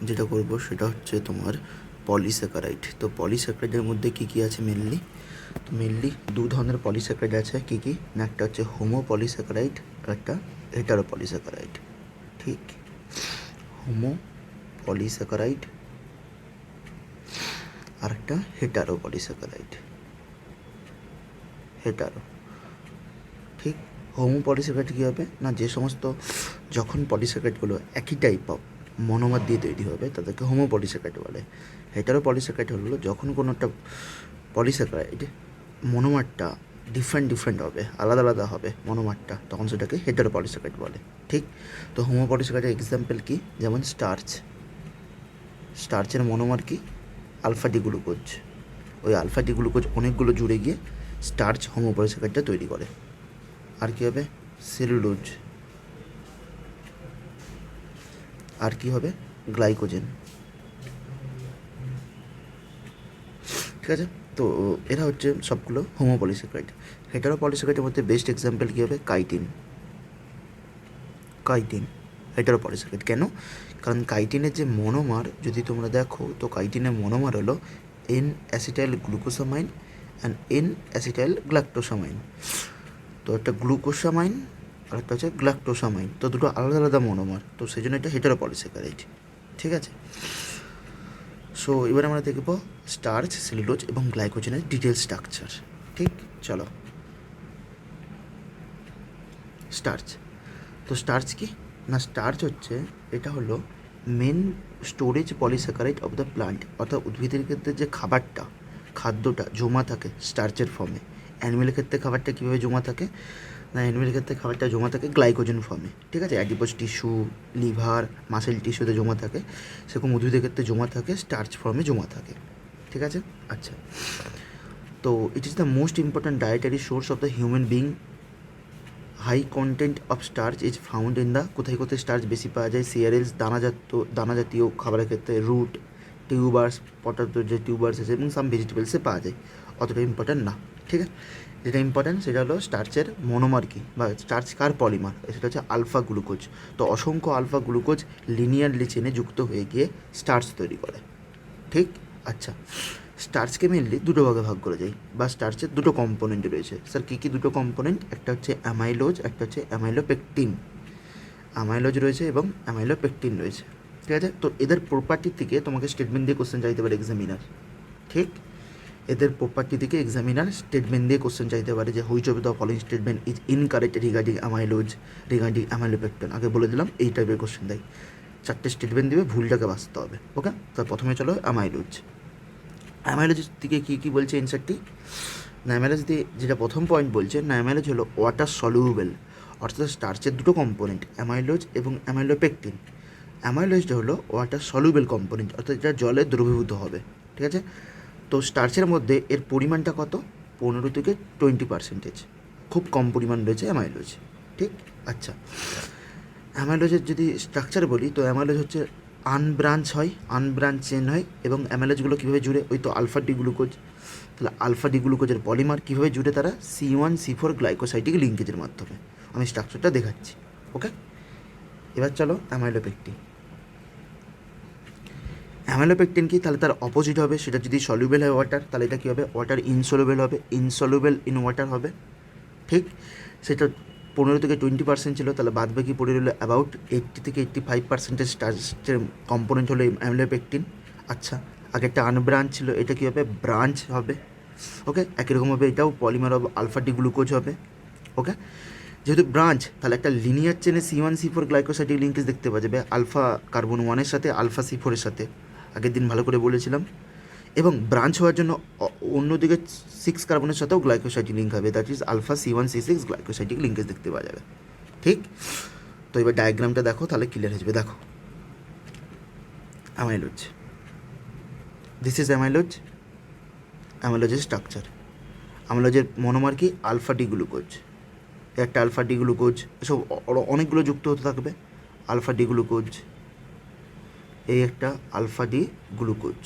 যেটা করব সেটা হচ্ছে তোমার পলিস্যাকারাইড। তো পলিস্যাকারাইডের মধ্যে কী কী আছে মেনলি? তো মেনলি দু ধরনের পলিস্যাকারাইড আছে। কী কী না, একটা হচ্ছে হোমো পলিস্যাকারাইড আর একটা হেটারো পলিস্যাকারাইড। ঠিক, হোমো পলিস্যাকারাইড আর একটা হেটারো পলিস্যাকারাইড। হেটারো, ঠিক। হোমো পলিস্যাকারাইড কী হবে না, যে সমস্ত যখন পলিস্যাকারাইডগুলো একই টাইপ অফ মনোমার দিয়ে তৈরি হবে তাদেরকে হোমো পলিস্যাকারাইড বলে। হেটারো পলিস্যাকারাইড হলো যখন কোনো একটা পলিস্যাকারাইড মনোমারটা ডিফারেন্ট হবে, আলাদা আলাদা হবে মনোমারটা, তখন সেটাকে হেটারো পলিস্যাকারাইড বলে। ঠিক। তো হোমো পলিস্যাকারাইডের এক্সাম্পল কি? যেমন স্টার্চের মনোমার কি? Alpha D glucose. ওই আলফা ডি গ্লুকোজ অনেকগুলো জুড়ে গিয়ে স্টার্চ হোমো পলিস্যাকারাইডটা তৈরি করে। আর কী হবে? সেলুলোজ। আর কি হবে? গ্লাইকোজেন। ঠিক আছে। তো এরা হচ্ছে সবগুলো হোমো পলিস্যাকারাইড। হেটারো পলিস্যাকারাইডের মধ্যে বেস্ট এক্সাম্পল কী হবে? Chitin hetero polysaccharide. কেন? কারণ কাইটিনের যে মনোমার যদি তোমরা দেখো, তো কাইটিনের মনোমার হলো N acetyl glucosamine and N acetyl galactosamine. তো একটা গ্লুকোসামাইন আর একটা হচ্ছে গ্লাক্টোসামাইন, তো দুটো আলাদা আলাদা মনোমার, তো সেই জন্য এটা হেটারো পলিস্যাকারাইড। ঠিক আছে। সো এবার আমরা দেখব স্টার্চ, সেলুলোজ এবং গ্লাইকোজেনের ডিটেল স্ট্রাকচার। ঠিক, চলো। স্টার্চ। তো স্টার্চ কি না, স্টার্চ হচ্ছে এটা হলো main storage polysaccharide of the plant, অর্থাৎ উদ্ভিদের ক্ষেত্রে যে খাদ্যটা জমা থাকে স্টার্চের ফর্মে। অ্যানিমেলের ক্ষেত্রে খাবারটা কীভাবে জমা থাকে না, অ্যানিমেলের ক্ষেত্রে খাবারটা জমা থাকে গ্লাইকোজেন ফর্মে। ঠিক আছে। অ্যাডিপোজ টিস্যু, লিভার, মাসেল টিস্যুতে জমা থাকে, সেরকম উদ্ভিদের ক্ষেত্রে জমা থাকে স্টার্চ ফর্মে জমা থাকে। ঠিক আছে। আচ্ছা, তো it is the most important dietary source of the human being. High content of starch is found in the, কোথায় কোথায় স্টার্চ বেশি পাওয়া যায়? সিরিয়ালস, দানাজাতীয় খাবারের ক্ষেত্রে, রুট, টিউবার্স, পটাটো যে টিউবার্স আছে, এবং সাম ভেজিটেবলসে পাওয়া যায়। অতটা ইম্পর্ট্যান্ট না। ঠিক আছে। যেটা ইম্পর্ট্যান্ট সেটা হলো স্টার্চের মনোমার কি, বা স্টার্চ কার পলিমার, সেটা হচ্ছে আলফা গ্লুকোজ। তো অসংখ্য আলফা গ্লুকোজ লিনিয়ারলি চেনে যুক্ত হয়ে গিয়ে স্টার্চ তৈরি করে। ঠিক। আচ্ছা, স্টার্চকে মেনলি দুটো ভাগে ভাগ করে যায়, বা স্টার্চের দুটো কম্পোনেন্ট রয়েছে। স্যার কী কী দুটো কম্পোনেন্ট? একটা হচ্ছে অ্যামাইলোজ, একটা হচ্ছে অ্যামাইলোপেকটিন। অ্যামাইলোজ রয়েছে এবং অ্যামাইলোপেকটিন রয়েছে। ঠিক আছে। তো এদের প্রপার্টি থেকে তোমাকে স্টেটমেন্ট দিয়ে কোশ্চেন চাইতে পারে এক্সামিনার। ঠিক, এদের প্রপার্টি থেকে এক্সামিনার স্টেটমেন্ট দিয়ে কোশ্চেন চাইতে পারে যে which of the following statement is incorrect regarding amylose, regarding amylopectin. আগে বলে দিলাম এই টাইপের কোশ্চেন দেয়, চারটে স্টেটমেন্ট দেবে, ভুলটাকে বাঁচতে হবে। ওকে। তো প্রথমে চলো অ্যামাইলোজ। অ্যামাইলোজের দিকে কী কী বলছে অ্যান্সারটি? অ্যামাইলোজ দিয়ে যেটা প্রথম পয়েন্ট বলছে, অ্যামাইলোজ হলো ওয়াটার সলিউবেল, অর্থাৎ স্টার্চের দুটো কম্পোনেন্ট অ্যামাইলোজ এবং অ্যামাইলোপেকটিন। অ্যামাইলোজটা হলো ওয়াটার সলিউবেল কম্পোনেন্ট, অর্থাৎ এটা জলে দ্রবীভূত হবে। ঠিক আছে। তো স্টার্চের মধ্যে এর পরিমাণটা কত? 15 থেকে 20%। খুব কম পরিমাণ রয়েছে অ্যামাইলোজ। ঠিক। আচ্ছা, অ্যামাইলোজের যদি স্ট্রাকচার বলি, তো অ্যামাইলোজ হচ্ছে আনব্রাঞ্চ চেন হয়, এবং অ্যামাইলোজগুলো কীভাবে জুড়ে? ওই তো আলফা ডি গ্লুকোজ। তাহলে আলফা ডি গ্লুকোজের পলিমার কীভাবে জুড়ে? তারা C1C4 গ্লাইকোসাইডিক লিঙ্কেজের মাধ্যমে। আমি স্ট্রাকচারটা দেখাচ্ছি। ওকে। এবার চলো অ্যামাইলোপেকটিন। অ্যামাইলোপেকটিন কি? তাহলে তার অপোজিট হবে, সেটা যদি সলিউবেল হয় ওয়াটার, তাহলে এটা কী হবে? ওয়াটার ইনসলিউবেল হবে, ইনসলিউবেল ইন ওয়াটার হবে। ঠিক। সেটা 15 থেকে 20% ছিল, তাহলে বাদ বাকি পড়ে রইল অ্যাবাউট 80 থেকে 85% স্টার্চের কম্পোনেন্ট হলো অ্যামাইলোপেকটিন। আচ্ছা, আগে একটা আনব্রাঞ্চ ছিল, এটা কী হবে? ব্রাঞ্চ হবে। ওকে। একই রকমভাবে এটাও polymer of alpha D glucose হবে। ওকে। যেহেতু ব্রাঞ্চ, তাহলে একটা লিনিয়ার চেনে C1C4 গ্লাইকোসাইডিক লিঙ্কেজ দেখতে পাওয়া যাবে আলফা কার্বন 1-এর সাথে, আলফা C4-এর সাথে। আগের দিন ভালো করে বলেছিলাম। এবং ব্রাঞ্চ হওয়ার জন্য অন্যদিকে 6 কার্বনের সাথেও গ্লাইকোসাইডিক লিঙ্ক হবে, that is alpha C1C6 glycosidic linkage দেখতে পাওয়া যাবে। ঠিক। তো এবার ডায়াগ্রামটা দেখো, তাহলে ক্লিয়ার হয়ে যাবে। দেখো অ্যামাইলোজ, দিস ইজ অ্যামাইলোজের স্ট্রাকচার। অ্যামাইলোজের মনোমার কি? Alpha D glucose. একটা আলফা ডি গ্লুকোজ, এসব অনেকগুলো যুক্ত হতে থাকবে। আলফা ডি গ্লুকোজ, এই একটা আলফা ডি গ্লুকোজ।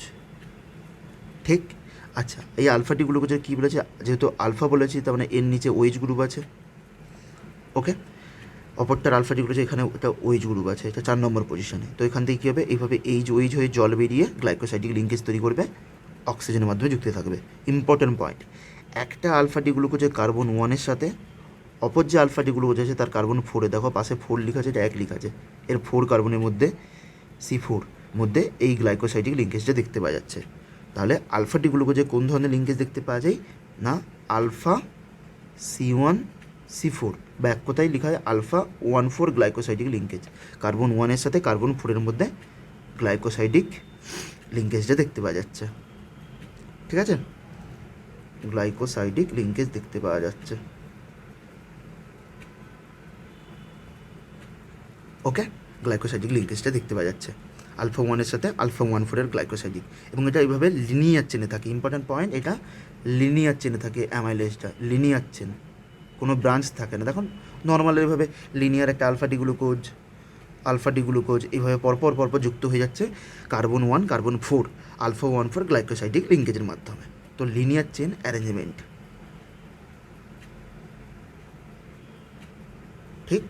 ঠিক। আচ্ছা, এই আলফা ডি গ্লুকোজের কী বলেছে? যেহেতু আলফা বলেছি, তার মানে এর নিচে ওএইচ গ্রুপ আছে। ওকে। অপরটার আলফা ডি গ্লুকোজ এখানে এটা ওইচ গ্রুপ আছে, এটা 4 নম্বর পজিশনে। তো এখান থেকে কী হবে, এইভাবে এইচ ওইচ হয়ে জল বেরিয়ে গ্লাইকোসাইডিক লিঙ্কেজ তৈরি করবে, অক্সিজেনের মাধ্যমে যুক্ত থাকবে। ইম্পর্টেন্ট পয়েন্ট, একটা আলফা ডি গ্লুকোজের কার্বন 1-এর সাথে অপর যে আলফা ডি গ্লুকোজ আছে তার কার্বন 4-এ, দেখো পাশে 4 লেখা আছে, এটা 1 লেখা আছে, এর 4 কার্বনের মধ্যে C4 মধ্যে এই গ্লাইকোসাইডিক লিঙ্কেজটা দেখতে পাওয়া যাচ্ছে। তাহলে আলফা ডি গ্লুকোজে কোন ধরনের লিঙ্কেজ দেখতে পাওয়া যায় না, আলফা C1C4, বা এক কথায় লেখা হয় আলফা 1,4 গ্লাইকোসাইডিক লিঙ্কেজ। কার্বন 1-এর সাথে কার্বন 4-এর মধ্যে গ্লাইকোসাইডিক লিঙ্কেজটা দেখতে পাওয়া যাচ্ছে। ঠিক আছে, গ্লাইকোসাইডিক লিঙ্কেজ দেখতে পাওয়া যাচ্ছে। ওকে, গ্লাইকোসাইডিক লিঙ্কেজটা দেখতে পাওয়া যাচ্ছে আলফা 1-এর সাথে আলফা 1,4-এর গ্লাইকোসাইডিক, এবং এটা এইভাবে লিনিয়ার চেনে থাকে। ইম্পর্টেন্ট পয়েন্ট, এটা লিনিয়ার চেনে থাকে, অ্যামাইলেজটা লিনিয়ার চেন, কোনো ব্রাঞ্চ থাকে না। দেখুন নর্মাল এইভাবে লিনিয়ার একটা আলফা ডি গ্লুকোজ এইভাবে পরপর যুক্ত হয়ে যাচ্ছে কার্বন 1 কার্বন 4 আলফা 1,4 গ্লাইকোসাইডিক লিঙ্কেজের মাধ্যমে। তো লিনিয়ার চেন অ্যারেঞ্জমেন্ট, ঠিক।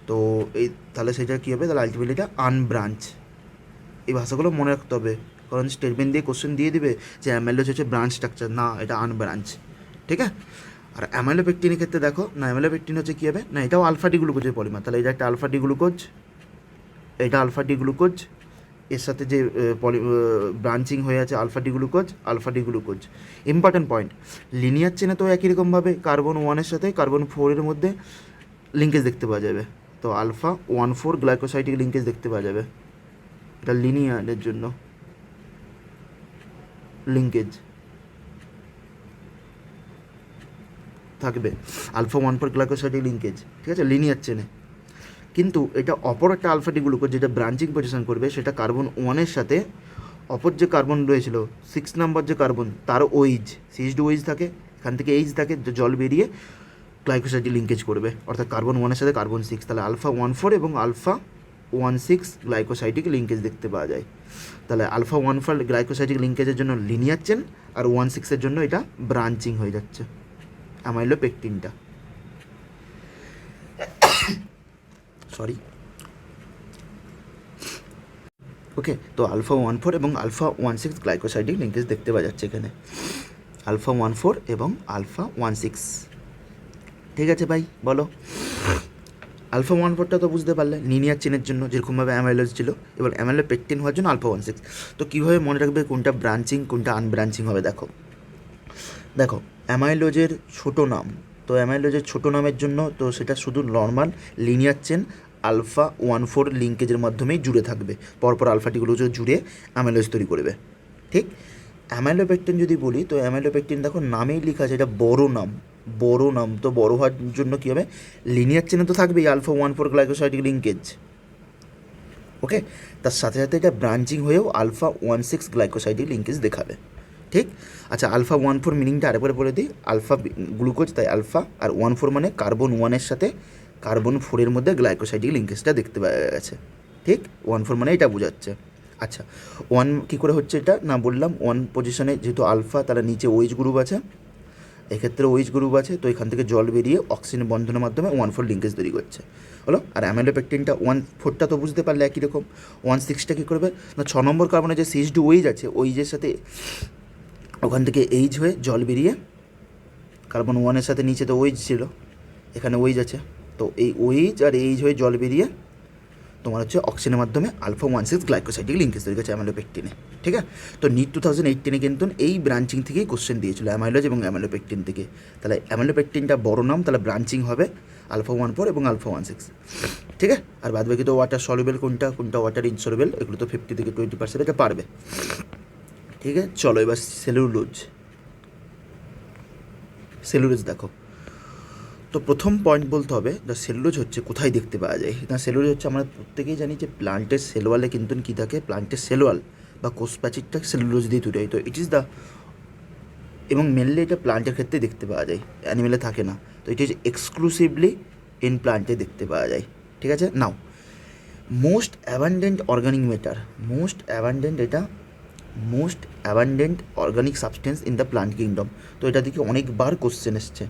তো এই তাহলে সেটা কী হবে, তাহলে আলটিমেটলি এটা আনব্রাঞ্চ। এই ভাষাগুলো মনে রাখতে হবে, কারণ স্টেটমেন্ট দিয়ে কোশ্চেন দিয়ে দিবে যে অ্যামাইলোজ হচ্ছে ব্রাঞ্চ স্ট্রাকচার, না এটা আনব্রাঞ্চ। ঠিক আছে, আর অ্যামাইলোপেকটিনের ক্ষেত্রে দেখো না, অ্যামাইলোপেকটিন হচ্ছে কী হবে না, এটাও আলফা ডি গ্লুকোজের পলিমার। তাহলে এটা একটা আলফা ডি গ্লুকোজ, এটা আলফা ডি গ্লুকোজ, এর সাথে যে ব্রাঞ্চিং হয়ে আছে alpha D glucose. Important point, linear চেনে তো একই রকমভাবে কার্বন 1-এর সাথে কার্বন 4-এর মধ্যে লিঙ্কেজ দেখতে পাওয়া যাবে। তো আলফা 1,4 গ্লাইকোসাইডিক লিঙ্কেজ দেখতে পাওয়া যাবে, এটা লিনিয়ারের জন্য লিঙ্কেজ থাকবে, আলফা 1,4 গ্লাইকোসাইডিক লিঙ্কেজ। ঠিক আছে, লিনিয়ার চেনে। কিন্তু এটা অপর একটা আলফা ডি গ্লুকোজ যেটা ব্রাঞ্চিং পজিশন করবে, সেটা কার্বন 1-এর সাথে অপর যে কার্বন রয়েছিল 6 নম্বর যে কার্বন, তার ওইচ CH2 ওইচ থাকে, এখান থেকে এইচ থাকে, জল বেরিয়ে গ্লাইকোসাইডিক লিঙ্কেজ করবে, অর্থাৎ কার্বন 1-এর সাথে কার্বন 6। তাহলে আলফা 1,4 এবং আলফা 1,6 গ্লাইকোসাইডিক লিঙ্কেজ দেখতে পাওয়া যায়। তাহলে আলফা 1,4 গ্লাইকোসাইডিক লিঙ্কেজের জন্য লিনিয়ার চেন, আর 1,6-এর জন্য এটা ব্রাঞ্চিং হয়ে যাচ্ছে অ্যামাইলোপেকটিনটা। সরি, ওকে। তো আলফা 1,4 এবং আলফা 1,6 গ্লাইকোসাইডিক লিঙ্কেজ দেখতে পাওয়া যাচ্ছে এখানে, আলফা 1,4 এবং আলফা 1,6। ঠিক আছে ভাই, বলো আলফা 1,4টা তো বুঝতে পারলে লিনিয়ার চেনের জন্য, যেরকমভাবে অ্যামাইলোজ ছিল, এবার অ্যামাইলোপেকটিন হওয়ার জন্য আলফা 1,6। তো কীভাবে মনে রাখবে কোনটা ব্রাঞ্চিং কোনটা আনব্রাঞ্চিং হবে, দেখো অ্যামাইলোজের ছোটো নাম, তো অ্যামাইলোজের ছোটো নামের জন্য তো সেটা শুধু নর্মাল লিনিয়ার চেন আলফা 1,4 লিঙ্কেজের মাধ্যমেই জুড়ে থাকবে, পরপর আলফাটিগুলো জুড়ে অ্যামাইলোজ তৈরি করবে। ঠিক, অ্যামাইলোপেকটিন যদি বলি, তো অ্যামাইলোপেকটিন দেখো নামেই লেখা আছে, এটা বড় নাম, তো বড় হওয়ার জন্য কী হবে, লিনিয়ার চেনে তো থাকবেই আলফা 1,4 গ্লাইকোসাইডিক লিঙ্কেজ। ওকে, তার সাথে সাথে এটা ব্রাঞ্চিং হয়েও আলফা 1,6 গ্লাইকোসাইডিক লিঙ্কেজ দেখাবে। ঠিক, আচ্ছা আলফা 1,4 মিনিংটা আরেকবার বলে দিই, আলফা গ্লুকোজ, তাই আলফা, আর 1,4 মানে কার্বন 1-এর সাথে কার্বন 4-এর মধ্যে গ্লাইকোসাইডিক লিঙ্কেজটা দেখতে পাওয়া গেছে। ঠিক, 1,4 মানে এটা বোঝাচ্ছে। আচ্ছা 1 কী করে হচ্ছে এটা না, বললাম 1 পজিশনে যেহেতু আলফা, তাহলে নিচে OH গ্রুপ আছে, এক্ষেত্রে OH গ্রুপ আছে, তো এখান থেকে জল বেরিয়ে অক্সিজেন বন্ধনের মাধ্যমে 1,4 লিঙ্কেজ তৈরি করছে, হলো। আর অ্যামাইলোপেকটিনটা 1,4টা তো বুঝতে পারলে একই রকম, 1,6টা কী করবে না, 6 নম্বর কার্বনে যে CH2 OH আছে, OH-এর সাথে ওখান থেকে এইচ হয়ে জল বেরিয়ে কার্বন 1-এর সাথে নিচে তো OH ছিল, এখানে OH আছে, তো এই OH আর এইচ হয়ে জল বেরিয়ে তোমার হচ্ছে অক্সিজেনের মাধ্যমে আলফা 1,6 গ্লাইকোসাইডিক লিঙ্কেজ তৈরি করছে অ্যামাইলোপেকটিনে। ঠিক আছে, তো নিট 2018-এ কিন্তু এই ব্রাঞ্চিং থেকেই কোশ্চেন দিয়েছিল, অ্যামাইলোজ এবং অ্যামাইলোপেকটিন থেকে। তাহলে অ্যামাইলোপেকটিনটা বড় নাম, তাহলে ব্রাঞ্চিং হবে আলফা 1,4 এবং আলফা 1,6। ঠিক আছে, আর বাদ বাকি তো ওয়াটার সলিউবেল কোনটা ওয়াটার ইনসলিউবেল, এগুলো তো 50 থেকে 20% এটা পারবে। ঠিক আছে, চলো এবার সেলুলোজ দেখো। তো প্রথম পয়েন্ট বলতে হবে দ্য সেলুলোজ হচ্ছে কোথায় দেখতে পাওয়া যায় না, সেলুলোজ হচ্ছে আমরা প্রত্যেকেই জানি যে প্লান্টের সেলওয়ালে কিন্তু কী থাকে, প্লান্টের সেলওয়াল বা কোষ প্রাচীরটা সেলুলোজ দিয়ে তৈরি হয়। তো ইট ইজ দ্য, এবং মেনলি এটা প্লান্টের ক্ষেত্রে দেখতে পাওয়া যায়, অ্যানিমেলে থাকে না। তো ইট ইজ এক্সক্লুসিভলি ইন প্লান্টে দেখতে পাওয়া যায়। ঠিক আছে, now most abundant organic matter, most abundant organic substance in the plant kingdom. তো এটা দিকে অনেকবার কোশ্চেন এসছে,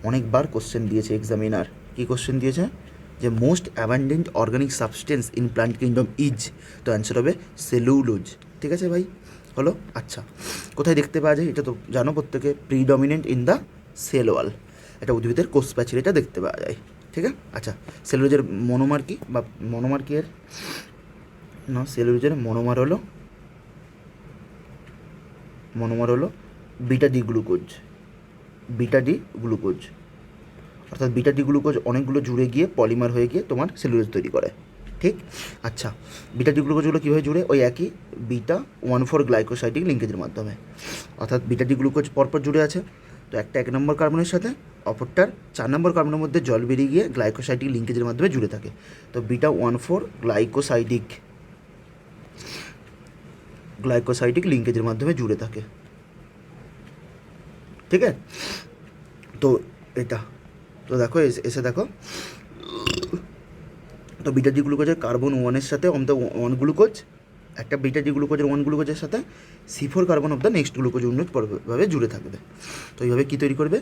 অনেকবার কোশ্চেন দিয়েছে এক্সামিনার। কী কোশ্চেন দিয়েছে যে most abundant organic substance in plant kingdom is, তো অ্যান্সার হবে সেলুলোজ। ঠিক আছে ভাই, হলো। আচ্ছা, কোথায় দেখতে পাওয়া যায় এটা তো জানো প্রত্যেকে, predominant in the cell wall, এটা উদ্ভিদের কোষ প্রাচীর, এটা দেখতে পাওয়া যায়। ঠিক আছে, আচ্ছা সেলুলোজের মনোমার কি, বা মনোমার কি এর না, সেলুলোজের মনোমার হলো beta D glucose, beta D glucose, অর্থাৎ বিটা ডি গ্লুকোজ অনেকগুলো জুড়ে গিয়ে পলিমার হয়ে গিয়ে তোমার সেলুলোজ তৈরি করে। ঠিক, আচ্ছা বিটা ডি গ্লুকোজগুলো কীভাবে জুড়ে, ওই একই বিটা 1,4 গ্লাইকোসাইডিক লিঙ্কেজের মাধ্যমে, অর্থাৎ বিটা ডি গ্লুকোজ পরপর জুড়ে আছে, তো একটা 1 নম্বর কার্বনের সাথে, অপরটার 4 নম্বর কার্বনের মধ্যে জল বেরিয়ে গিয়ে গ্লাইকোসাইডিক লিঙ্কেজের মাধ্যমে জুড়ে থাকে, তো বিটা 1,4 গ্লাইকোসাইডিক লিঙ্কেজের মাধ্যমে জুড়ে থাকে। ঠিক আছে, তো এটা তো দেখো এসে দেখো, তো বিটা ডি গ্লুকোজের কার্বন 1-এর সাথে অফ দ্য 1 গ্লুকোজ, একটা বিটা ডি গ্লুকোজের 1 গ্লুকোজের সাথে C4 carbon of the next glucose উন্নতভাবে জুড়ে থাকবে। তো এইভাবে কী তৈরি করবে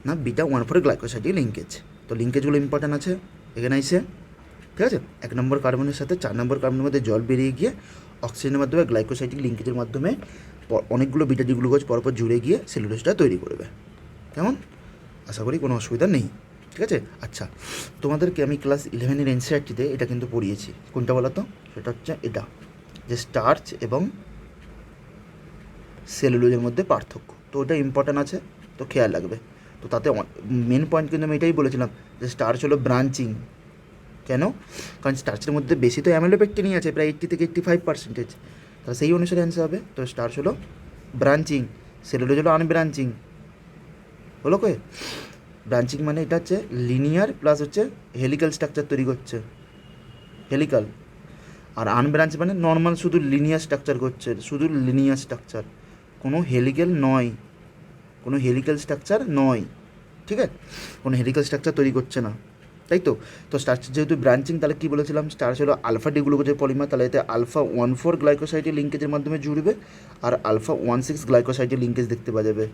না, বিটা 1,4 গ্লাইকোসাইডিক লিঙ্কেজ। তো লিঙ্কেজগুলো ইম্পর্ট্যান্ট আছে এখানে এসে। ঠিক আছে, 1 নম্বর কার্বনের সাথে 4 নম্বর কার্বনের মধ্যে জল বেরিয়ে গিয়ে অক্সিজেনের মাধ্যমে গ্লাইকোসাইডিক লিঙ্কেজের মাধ্যমে অনেকগুলো বিটা ডি গ্লুকোজ পরপর জুড়ে গিয়ে সেলুলোজটা তৈরি করবে। কেমন, আশা করি কোনো অসুবিধা নেই। ঠিক আছে, আচ্ছা তোমাদেরকে আমি ক্লাস 11-এর এনসিইআরটিতে এটা কিন্তু পড়িয়েছি, কোনটা বলো তো, সেটা হচ্ছে এটা, যে স্টার্চ এবং সেলুলোজের মধ্যে পার্থক্য, তো ওটা ইম্পর্ট্যান্ট আছে, তো খেয়াল রাখবে। তো তাতে মেন পয়েন্ট কিন্তু আমি এটাই বলেছিলাম যে স্টার্চ হলো ব্রাঞ্চিং। কেন, কারণ স্টার্চের মধ্যে বেশি তো অ্যামিলোপেকটিনই আছে, প্রায় 80 থেকে 85%, তাহলে সেই অনুসারে অ্যান্সার হবে। তো স্টার্চ হলো ব্রাঞ্চিং, সেলুলোজ হলো আনব্রাঞ্চিং। হলো কয়ে, ব্রাঞ্চিং মানে এটা হচ্ছে লিনিয়ার প্লাস হচ্ছে হেলিক্যাল স্ট্রাকচার তৈরি করছে, হেলিক্যাল, আর আনব্রাঞ্চ মানে নর্মাল শুধু লিনিয়ার স্ট্রাকচার করছে, শুধু লিনিয়ার স্ট্রাকচার, কোনো হেলিক্যাল নয়, কোনো হেলিক্যাল স্ট্রাকচার নয়। ঠিক আছে, কোনো হেলিক্যাল স্ট্রাকচার তৈরি করছে না, তাই তো। তো স্টার্চ যেহেতু ব্রাঞ্চিং, তাহলে কী বলেছিলাম, স্টার্চ হলো আলফা ডি গ্লুকোজের পলিমার, তাহলে এতে আলফা 1,4 গ্লাইকোসাইডের লিঙ্কেজের মাধ্যমে জুড়বে, আর আলফা 1,6 গ্লাইকোসাইডের লিঙ্কেজ দেখতে পাওয়া যাবে,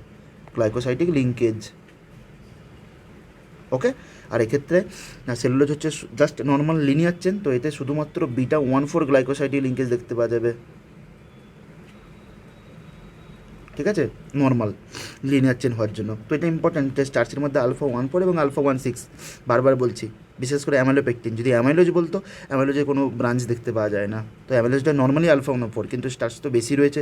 গ্লাইকোসাইডিক লিঙ্কেজ। ওকে, আর এক্ষেত্রে না সেলুলোজ হচ্ছে জাস্ট নর্মাল লিনিয়ার চেন, তো এতে শুধুমাত্র বিটা 1,4 গ্লাইকোসাইডিক লিঙ্কেজ দেখতে পাওয়া যাবে। ঠিক আছে, নর্মাল লিনিয়ার চেন হওয়ার জন্য, তো এটা ইম্পর্ট্যান্ট। স্টার্চের মধ্যে আলফা 1,4 এবং আলফা 1,6, বারবার বলছি, বিশেষ করে অ্যামাইলোপেকটিন, যদি অ্যামাইলোজ বলতো, অ্যামাইলোজের কোনো ব্রাঞ্চ দেখতে পাওয়া যায় না, তো অ্যামাইলোজটা নর্মালি আলফা 1,4, কিন্তু স্টার্চ তো বেশি রয়েছে,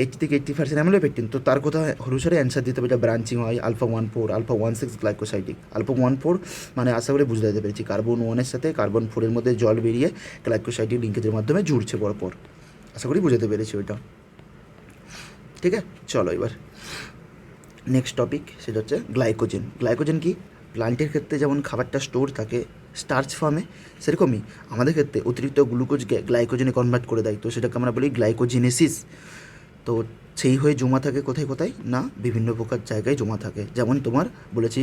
80 থেকে 80% অ্যামিলোপেকটিন, তো তার কথা অনুসারে অ্যান্সার দিতে হবে, এটা ব্রাঞ্চিং হয় আলফা 1,4 আলফা 1,6 গ্লাইকোসাইডিক। আলফা 1,4 মানে আশা করে বুঝতে দিতে পেরেছি, কার্বন 1-এর সাথে কার্বন 4-এর মধ্যে জল বেরিয়ে গ্লাইকোসাইডিক লিঙ্কেজের মাধ্যমে জুড়ছে পরপর, আশা করি বুঝাতে পেরেছি ওইটা। ঠিক আছে, চলো এবার নেক্সট টপিক, সেটা হচ্ছে গ্লাইকোজেন। গ্লাইকোজেন কি, প্লান্টের ক্ষেত্রে যেমন খাবারটা স্টোর থাকে স্টার্চ ফর্মে, সেরকমই আমাদের ক্ষেত্রে অতিরিক্ত গ্লুকোজকে গ্লাইকোজেনে কনভার্ট করে দেয়, তো সেটাকে আমরা বলি গ্লাইকোজেনেসিস। তো সেই হয়ে জমা থাকে কোথায় কোথায় না, বিভিন্ন প্রকার জায়গায় জমা থাকে, যেমন তোমার বলেছি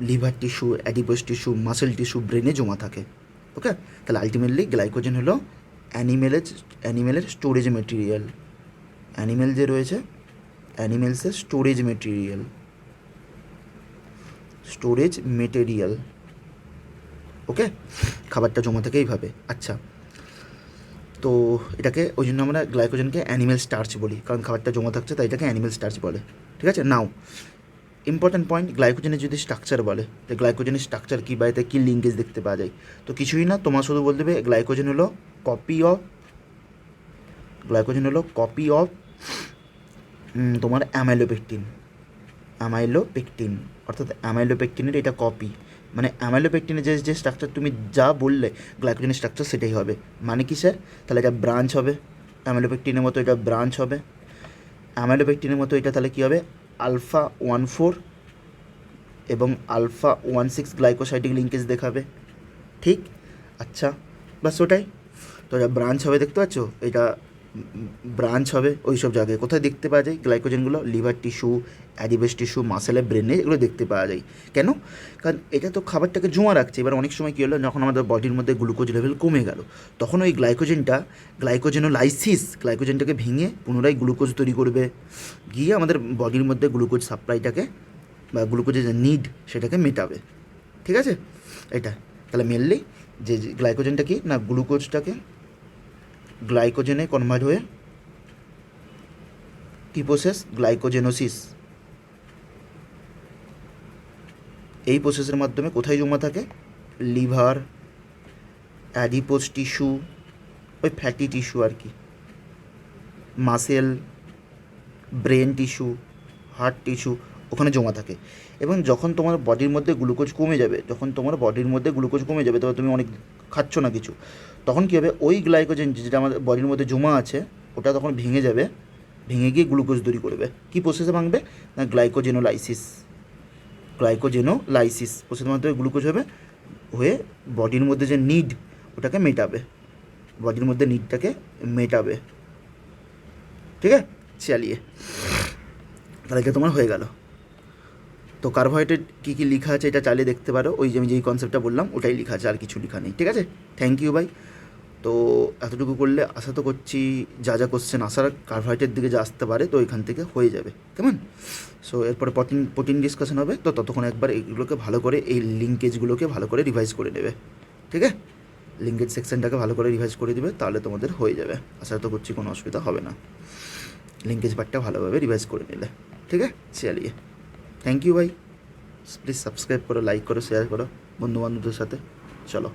liver tissue, adipose tissue, muscle tissue, ব্রেনে জমা থাকে। ওকে, তাহলে আলটিমেটলি গ্লাইকোজেন হলো অ্যানিমেলের স্টোরেজ মেটেরিয়াল, অ্যানিমেল যে রয়েছে অ্যানিমেলসের স্টোরেজ মেটেরিয়াল। ওকে, খাবারটা জমা থাকে এইভাবে। আচ্ছা, তো এটাকে ওই জন্য আমরা গ্লাইকোজেনকে অ্যানিমেল স্টার্চ বলি, কারণ খাবারটা জমা থাকছে, তাই এটাকে অ্যানিমেল স্টার্চ বলে। ঠিক আছে, নাও ইম্পর্ট্যান্ট পয়েন্ট, গ্লাইকোজেনের যদি স্ট্রাকচার বলে, তো গ্লাইকোজেনের স্ট্রাকচার কী, বা এতে কী লিঙ্কেজ দেখতে পাওয়া যায়, তো কিছুই না, তোমার শুধু বলতে হবে গ্লাইকোজেন হলো কপি অফ তোমার অ্যামাইলোপেকটিন, অর্থাৎ অ্যামাইলোপেকটিনের এটা কপি, মানে অ্যামাইলোপেকটিনের যে স্ট্রাকচার তুমি যা বললে গ্লাইকোজেনের স্ট্রাকচার সেটাই হবে। মানে কি স্যার, তাহলে এটা ব্রাঞ্চ হবে, অ্যামাইলোপেকটিনের মতো এটা ব্রাঞ্চ হবে, অ্যামাইলোপেকটিনের মতো এটা তাহলে কী হবে, আলফা 1,4 এবং আলফা 1,6 গ্লাইকোসাইডিক লিঙ্কেজ দেখাবে। ঠিক, আচ্ছা বাস ওটাই, তো এটা ব্রাঞ্চ হবে, দেখতে পাচ্ছ, এটা ব্রাঞ্চ হবে ওই সব জায়গায়। কোথায় দেখতে পাওয়া যায় গ্লাইকোজেনগুলো, লিভার টিস্যু, অ্যাডিপোস টিস্যু, মাসেলে, ব্রেনে, এগুলো দেখতে পাওয়া যায়। কেন, কারণ এটা তো খাবারটাকে জমা রাখছে। এবার অনেক সময় কী হলো, যখন আমাদের বডির মধ্যে গ্লুকোজ লেভেল কমে গেল, তখন ওই গ্লাইকোজেনটাকে ভেঙে পুনরায় গ্লুকোজ তৈরি করবে, গিয়ে আমাদের বডির মধ্যে গ্লুকোজ সাপ্লাইটাকে বা গ্লুকোজের যে নিড সেটাকে মেটাবে। ঠিক আছে, এটা তাহলে মেনলি যে গ্লাইকোজেনটা কি না গ্লুকোজটাকে গ্লাইকোজেনে কনভার্ট হয়ে কী প্রসেস গ্লাইকোজেনোসিস, এই প্রসেসের মাধ্যমে কোথায় জমা থাকে লিভার, অ্যাডিপোজ টিস্যু, ওই ফ্যাটি টিস্যু আর কি, muscle, brain tissue, heart tissue, ওখানে জমা থাকে। এবং যখন তোমার বডির মধ্যে গ্লুকোজ কমে যাবে, তবে তুমি অনেক খাচ্ছ না কিছু, তখন কী হবে ওই গ্লাইকোজেন যেটা আমাদের বডির মধ্যে জমা আছে ওটা তখন ভেঙে যাবে, ভেঙে গিয়ে গ্লুকোজ তৈরি করবে। কী প্রসেসে ভাঙবে না গ্লাইকোজেনোলাইসিস প্রসেসের মাধ্যমে গ্লুকোজ হবে, হয়ে বডির মধ্যে যে নিড ওটাকে মেটাবে, ঠিক আছে চালিয়ে। তাহলে এটা তোমার হয়ে গেল। তো কার্বোহাইড্রেট কী কী লেখা আছে এটা চালিয়ে দেখতে পারো, ওই যে আমি যেই কনসেপ্টটা বললাম ওটাই লেখা আছে, আর কিছু লেখা নেই, ঠিক আছে। থ্যাংক ইউ ভাই। তো এতটুকু করলে আশা তো করছি যা কোশ্চেন আসার কার্বোহাইড্রেট দিকে যা আসতে পারে তো এখান থেকে হয়ে যাবে, কেমন। সো এরপরে প্রোটিন ডিসকাশন হবে, তো ততক্ষণ একবার এইগুলোকে ভালো করে এই লিঙ্কেজগুলোকে ভালো করে রিভাইজ করে নেবে, ঠিক আছে। লিঙ্কেজ সেকশনটাকে ভালো করে রিভাইজ করে দেবে, তাহলে তোমাদের হয়ে যাবে, আশা তো করছি কোনো অসুবিধা হবে না। লিঙ্কেজ পার্টটা ভালোভাবে রিভাইজ করে নিলে, ঠিক আছে চালিয়ে। থ্যাংক ইউ ভাই। প্লিজ সাবস্ক্রাইব করো, লাইক করো, শেয়ার করো বন্ধুবান্ধবদের সাথে। চলো।